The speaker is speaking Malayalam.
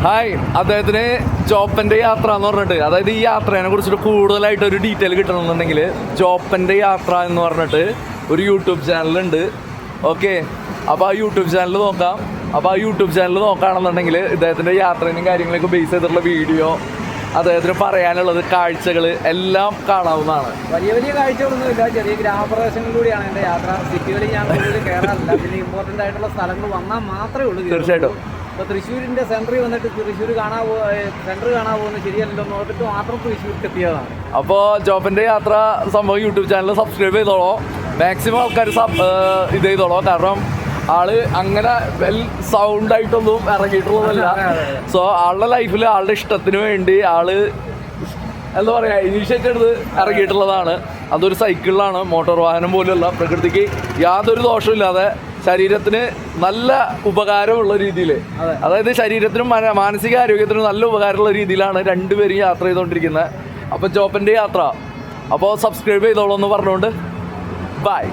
ഹായ്, അദ്ദേഹത്തിന് ജോപ്പൻ്റെ യാത്ര എന്ന് പറഞ്ഞിട്ട്, അതായത് ഈ യാത്രയെ കുറിച്ചിട്ട് കൂടുതലായിട്ട് ഒരു ഡീറ്റെയിൽ കിട്ടണമെന്നുണ്ടെങ്കിൽ ജോപ്പൻ്റെ യാത്ര എന്ന് പറഞ്ഞിട്ട് ഒരു യൂട്യൂബ് ചാനലുണ്ട്. ഓക്കെ, അപ്പോൾ ആ യൂട്യൂബ് ചാനൽ നോക്കാം. അപ്പോൾ ആ യൂട്യൂബ് ചാനൽ നോക്കുകയാണെന്നുണ്ടെങ്കിൽ ഇദ്ദേഹത്തിൻ്റെ യാത്രയും കാര്യങ്ങളൊക്കെ ബേസ് ചെയ്തിട്ടുള്ള വീഡിയോ, അദ്ദേഹത്തിന് പറയാനുള്ളത്, കാഴ്ചകൾ എല്ലാം കാണാവുന്നതാണ്. വലിയ വലിയ കാഴ്ചകളൊന്നുമില്ല, ചെറിയ ഗ്രാമപ്രദേശങ്ങളിലൂടെയാണ് എൻ്റെ യാത്ര. സിറ്റികളിൽ ഞാൻ കൂടുതൽ കയറാറില്ല. പിന്നെ ഇമ്പോർട്ടൻ്റ് ആയിട്ടുള്ള സ്ഥലങ്ങൾ വന്നാൽ മാത്രമേ ഉള്ളൂ. തീർച്ചയായിട്ടും. ഇപ്പോൾ തൃശ്ശൂരിൻ്റെ സെൻറ്ററിൽ വന്നിട്ട് തൃശ്ശൂർ സെൻറ്റർ കാണാൻ പോകുന്നത് ശരിയല്ലല്ലോ എന്ന് ഓർത്തിട്ട് മാത്രം തൃശ്ശൂർക്ക് എത്തിയതാണ്. അപ്പോൾ ജോബിൻ്റെ യാത്ര സംഭവം യൂട്യൂബ് ചാനൽ സബ്സ്ക്രൈബ് ചെയ്തോളോ, മാക്സിമം ആൾക്കാർ ഇത് ചെയ്തോളോ. കാരണം ആള് അങ്ങനെ വെൽ സൗണ്ടായിട്ടൊന്നും ഇറങ്ങിയിട്ടുള്ളതല്ല. സോ ആളുടെ ലൈഫിൽ ആളുടെ ഇഷ്ടത്തിന് വേണ്ടി ആള് എന്താ പറയുക, ഇനീഷ്യേറ്റ് എടുത്ത് ഇറങ്ങിയിട്ടുള്ളതാണ്. അതൊരു സൈക്കിളിലാണ്, മോട്ടോർ വാഹനം പോലെയുള്ള പ്രകൃതിക്ക് യാതൊരു ദോഷമില്ലാതെ ശരീരത്തിന് നല്ല ഉപകാരമുള്ള രീതിയിൽ, അതായത് ശരീരത്തിനും മാനസിക ആരോഗ്യത്തിനും നല്ല ഉപകാരമുള്ള രീതിയിലാണ് രണ്ടുപേരും യാത്ര ചെയ്തുകൊണ്ടിരിക്കുന്നത്. അപ്പോൾ ജോബിൻ്റെ യാത്ര, അപ്പോൾ സബ്സ്ക്രൈബ് ചെയ്തോളൂ എന്ന് പറഞ്ഞുകൊണ്ട് ബൈ.